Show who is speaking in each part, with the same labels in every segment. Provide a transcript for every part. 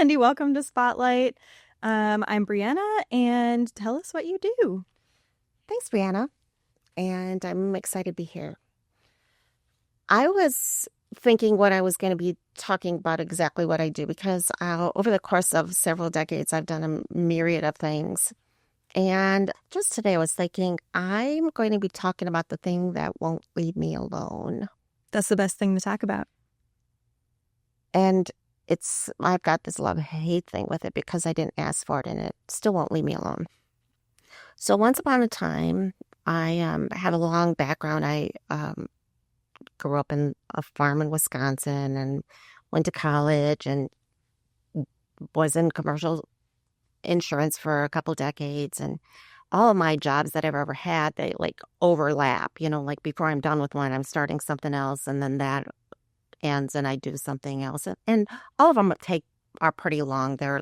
Speaker 1: Cindy. Welcome to Spotlight. I'm Brianna, and tell us what you do.
Speaker 2: Thanks, Brianna. And I'm excited to be here. I was thinking what I was going to be talking about exactly what I do because over the course of several decades, I've done a myriad of things. And just today, I was thinking I'm going to be talking about the thing that won't leave me alone.
Speaker 1: That's the best thing to talk about.
Speaker 2: And I've got this love-hate thing with it because I didn't ask for it and it still won't leave me alone. So once upon a time, I have a long background. I grew up in a farm in Wisconsin and went to college and was in commercial insurance for a couple decades. And all of my jobs that I've ever had, they like overlap. Like before I'm done with one, I'm starting something else, and then that ends and I do something else. And all of them are pretty long. They're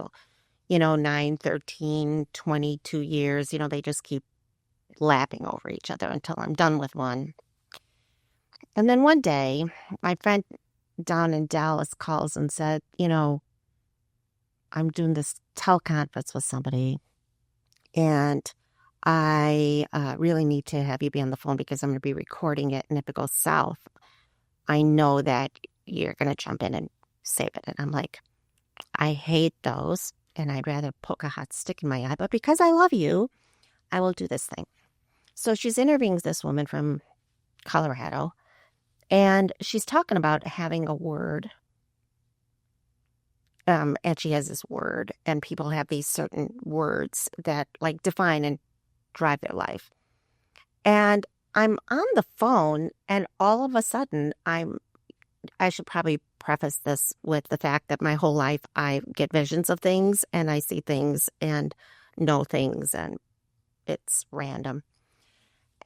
Speaker 2: 9, 13, 22 years. They just keep lapping over each other until I'm done with one. And then one day, my friend down in Dallas calls and said, I'm doing this teleconference with somebody, and I really need to have you be on the phone because I'm going to be recording it. And if it goes south, I know that you're going to jump in and save it. And I'm like, I hate those, and I'd rather poke a hot stick in my eye. But because I love you, I will do this thing. So she's interviewing this woman from Colorado, and she's talking about having a word. And she has this word, and people have these certain words that like define and drive their life. And I'm on the phone, and all of a sudden, I should probably preface this with the fact that my whole life I get visions of things, and I see things and know things, and it's random.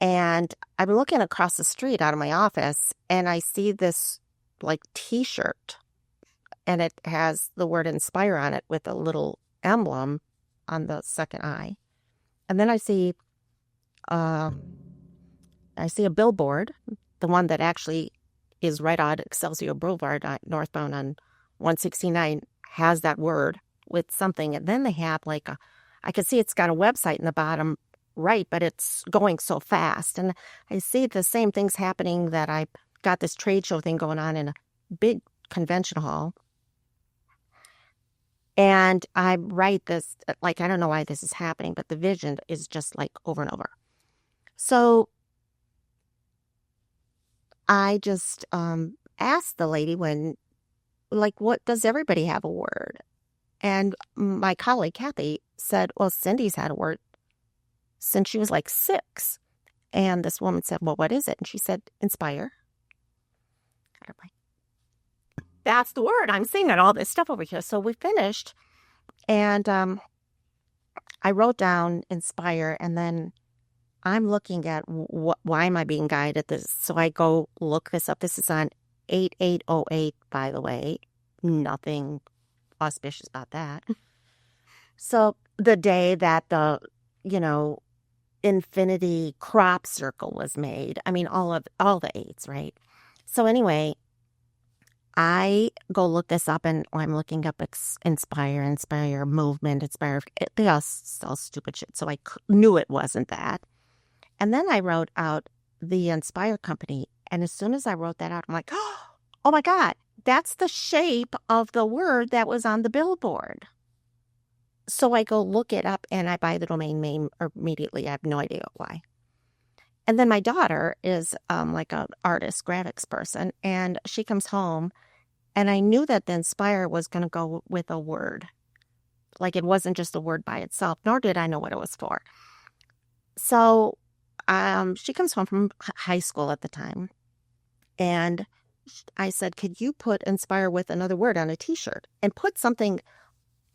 Speaker 2: And I'm looking across the street out of my office, and I see this like T-shirt, and it has the word inspire on it with a little emblem on the second eye. And then I see a billboard, the one that actually is right on Excelsior Boulevard, northbound on 169, has that word with something. And then they have I can see it's got a website in the bottom right, but it's going so fast. And I see the same things happening that I got this trade show thing going on in a big convention hall. And I write this, I don't know why this is happening, but the vision is just over and over. So I just asked the lady what does everybody have a word? And my colleague, Kathy, said, well, Cindy's had a word since she was 6. And this woman said, well, what is it? And she said, inspire. And I'm like, that's the word. I'm seeing all this stuff over here. So we finished, and I wrote down inspire, and then I'm looking at why am I being guided this? So I go look this up. This is on 8808, by the way. Nothing auspicious about that. So the day that the, infinity crop circle was made. I mean, all the 8s, right? So anyway, I go look this up, and I'm looking up inspire, movement, inspire. They all sell stupid shit. So I knew it wasn't that. And then I wrote out the Inspire Company. And as soon as I wrote that out, I'm like, oh my God, that's the shape of the word that was on the billboard. So I go look it up, and I buy the domain name immediately. I have no idea why. And then my daughter is like an artist, graphics person, and she comes home, and I knew that the Inspire was going to go with a word. It wasn't just a word by itself, nor did I know what it was for. So she comes home from high school at the time, and I said, could you put inspire with another word on a T-shirt and put something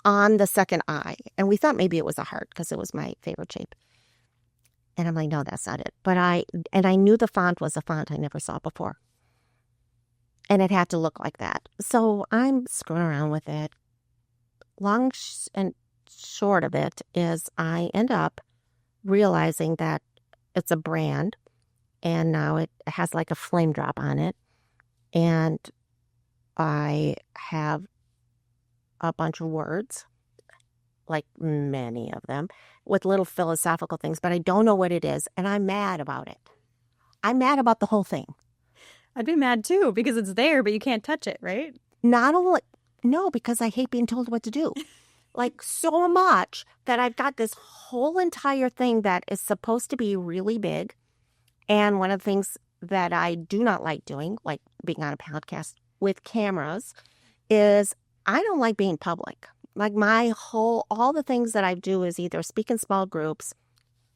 Speaker 2: on the second eye? And we thought maybe it was a heart because it was my favorite shape. And I'm like, no, that's not it. But I knew the font was a font I never saw before. And it had to look like that. So I'm screwing around with it. Long and short of it is I end up realizing that it's a brand, and now it has a flame drop on it. And I have a bunch of words, like many of them, with little philosophical things, but I don't know what it is, and I'm mad about it. I'm mad about the whole thing.
Speaker 1: I'd be mad too because it's there, but you can't touch it, right?
Speaker 2: Not only, no, because I hate being told what to do. Like so much that I've got this whole entire thing that is supposed to be really big. And one of the things that I do not like doing, like being on a podcast with cameras, is I don't like being public. Like all the things that I do is either speak in small groups,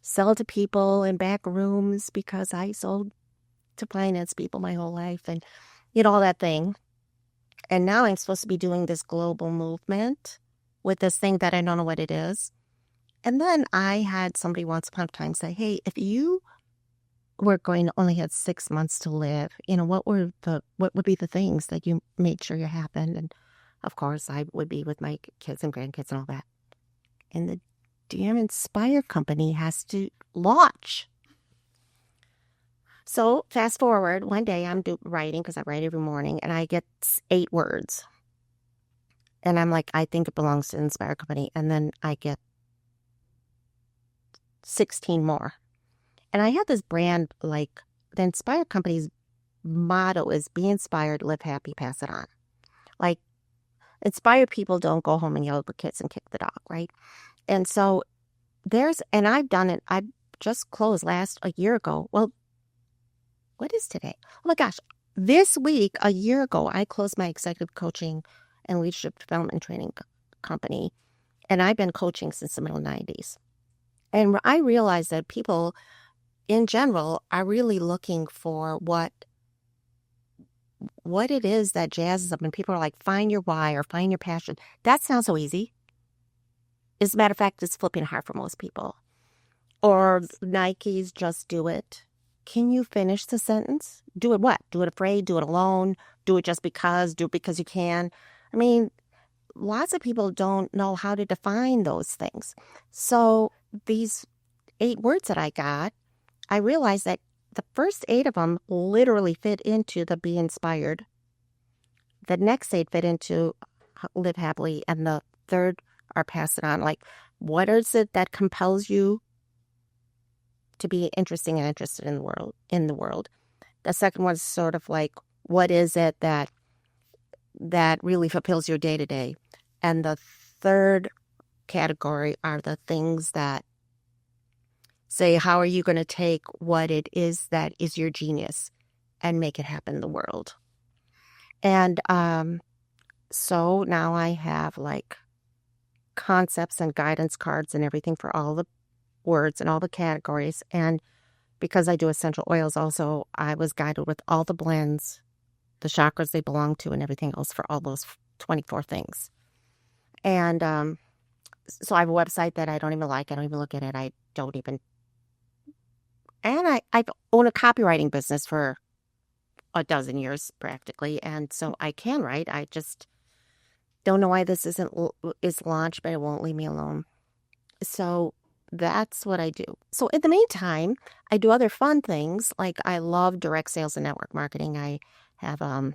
Speaker 2: sell to people in back rooms because I sold to finance people my whole life and all that thing. And now I'm supposed to be doing this global movement with this thing that I don't know what it is. And then I had somebody once upon a time say, hey, if you were going to only had 6 months to live, what would be the things that you made sure you happened? And of course, I would be with my kids and grandkids and all that. And the damn Inspire company has to launch. So fast forward, one day I'm writing, because I write every morning, and I get 8 words. And I'm like, I think it belongs to the Inspire company. And then I get 16 more. And I have this brand, like the Inspire company's motto is be inspired, live happy, pass it on. Like, inspired people don't go home and yell at the kids and kick the dog, right? And so and I've done it. I just closed a year ago. Well, what is today? Oh my gosh. This week, a year ago, I closed my executive coaching and leadership development training company. And I've been coaching since the middle 90s. And I realized that people in general are really looking for what it is that jazzes them. And people are like, find your why or find your passion. That sounds so easy. As a matter of fact, it's flipping hard for most people. Or Nike's just do it. Can you finish the sentence? Do it what? Do it afraid? Do it alone? Do it just because? Do it because you can? I mean, lots of people don't know how to define those things. So these 8 words that I got, I realized that the first 8 of them literally fit into the be inspired. The next 8 fit into live happily. And the third are pass it on. Like, what is it that compels you to be interesting and interested in the world? The second one is sort of like, what is it that really fulfills your day to day? And the third category are the things that say, how are you going to take what it is that is your genius and make it happen in the world? And so now I have like concepts and guidance cards and everything for all the words and all the categories. And because I do essential oils also, I was guided with all the blends, the chakras they belong to, and everything else for all those 24 things. And so I have a website that I don't even like. I don't even look at it. I don't even. And I've owned a copywriting business for a dozen years practically. And so I can write. I just don't know why this is launched, but it won't leave me alone. So that's what I do. So in the meantime, I do other fun things. Like I love direct sales and network marketing. I have a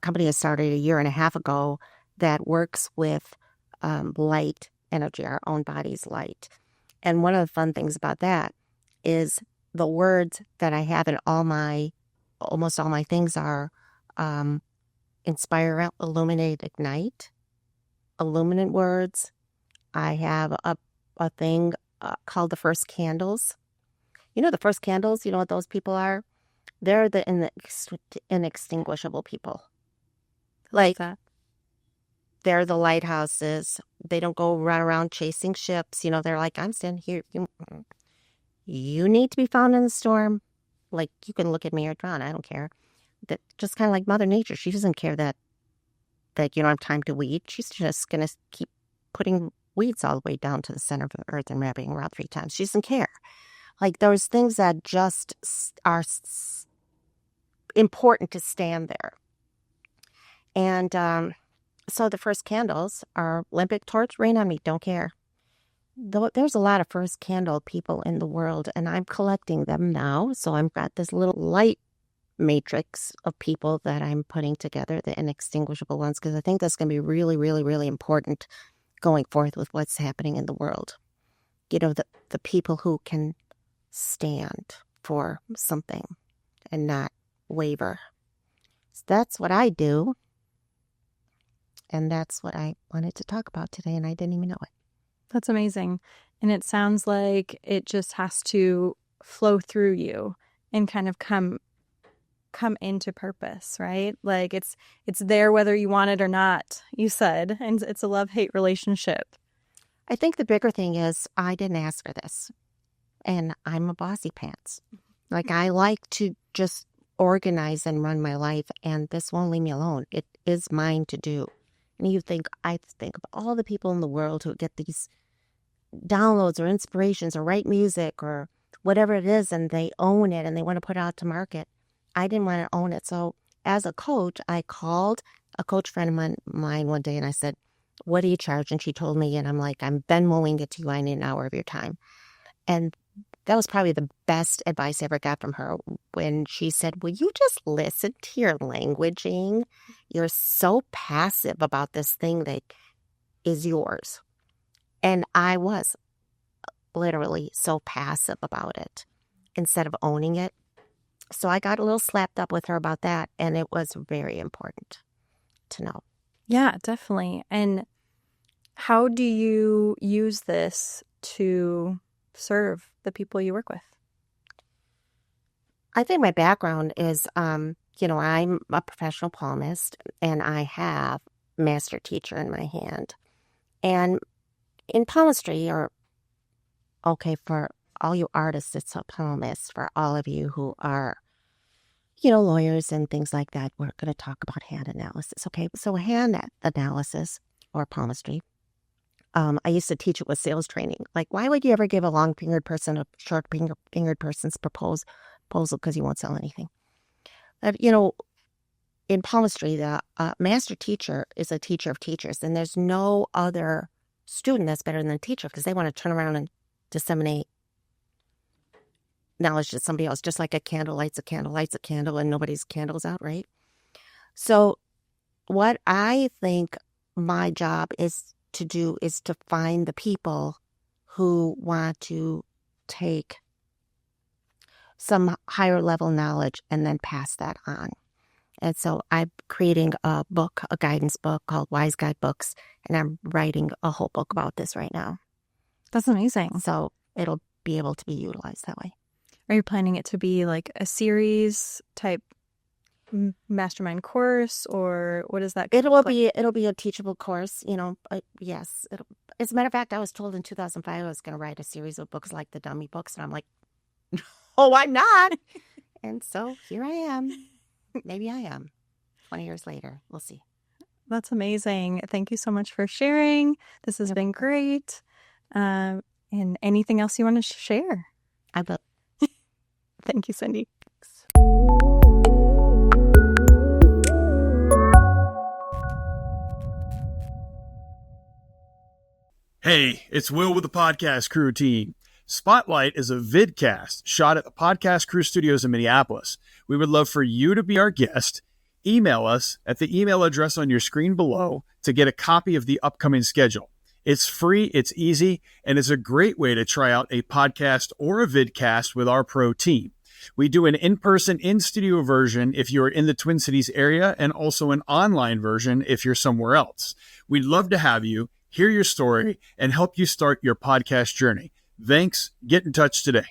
Speaker 2: company I started a year and a half ago that works with light energy, our own body's light. And one of the fun things about that is the words that I have in almost all my things are inspire, illuminate, ignite, illuminate words. I have a thing called the first candles. The first candles, you know what those people are? They're the inextinguishable people. Like, they're the lighthouses. They don't go run around chasing ships. They're like, I'm standing here. You need to be found in the storm. Like, you can look at me or drown. I don't care. That just kind of like Mother Nature. She doesn't care that you don't have time to weed. She's just going to keep putting weeds all the way down to the center of the earth and wrapping around 3 times. She doesn't care. Like, those things that just are important to stand there. And so the first candles are Olympic torch, rain on me, don't care. There's a lot of first candle people in the world, and I'm collecting them now. So I've got this little light matrix of people that I'm putting together, the inextinguishable ones, because I think that's going to be really, really, really important going forth with what's happening in the world. The people who can stand for something and not waver. So that's what I do. And that's what I wanted to talk about today, and I didn't even know it.
Speaker 1: That's amazing. And it sounds like it just has to flow through you and kind of come into purpose, right? Like it's there whether you want it or not, you said. And it's a love-hate relationship.
Speaker 2: I think the bigger thing is I didn't ask for this. And I'm a bossy pants. Like, I like to just organize and run my life, and this won't leave me alone. It is mine to do. And I think of all the people in the world who get these downloads or inspirations or write music or whatever it is, and they own it and they want to put it out to market. I didn't want to own it. So as a coach, I called a coach friend of mine one day and I said, what do you charge? And she told me, and I'm like, I'm Venmoing it to you. I need an hour of your time. And that was probably the best advice I ever got from her when she said, will you just listen to your languaging? You're so passive about this thing that is yours. And I was literally so passive about it instead of owning it. So I got a little slapped up with her about that. And it was very important to know.
Speaker 1: Yeah, definitely. And how do you use this to serve the people you work with?
Speaker 2: I think my background is, I'm a professional palmist and I have master teacher in my hand. And in palmistry, for all you artists, it's a palmist. For all of you who are, lawyers and things like that, we're going to talk about hand analysis. Okay, so hand analysis or palmistry. I used to teach it with sales training. Like, why would you ever give a long-fingered person a short-fingered person's proposal because you won't sell anything? In palmistry, the master teacher is a teacher of teachers, and there's no other student that's better than the teacher because they want to turn around and disseminate knowledge to somebody else, just like a candle lights a candle, and nobody's candle's out, right? So what I think my job is to do is to find the people who want to take some higher level knowledge and then pass that on. And so I'm creating a guidance book called Wise Guide Books, and I'm writing a whole book about this right now.
Speaker 1: That's amazing.
Speaker 2: So it'll be able to be utilized that way.
Speaker 1: Are you planning it to be like a series type mastermind course, or what is that?
Speaker 2: It'll be a teachable course, yes. As a matter of fact, I was told in 2005 I was going to write a series of books like the dummy books, and I'm like, oh, I'm not. And so here I am. Maybe I am. 20 years later, we'll see.
Speaker 1: That's amazing. Thank you so much for sharing. This has been great. And anything else you want to share?
Speaker 2: I will.
Speaker 1: Thank you, Cindy.
Speaker 3: Hey, it's Will with the Podcast Crew team. Spotlight is a vidcast shot at the Podcast Crew studios in Minneapolis. We would love for you to be our guest. Email us at the email address on your screen below to get a copy of the upcoming schedule. It's free, it's easy, and it's a great way to try out a podcast or a vidcast with our pro team. We do an in-person, in-studio version if you're in the Twin Cities area, and also an online version if you're somewhere else. We'd love to have you, hear your story, and help you start your podcast journey. Thanks. Get in touch today.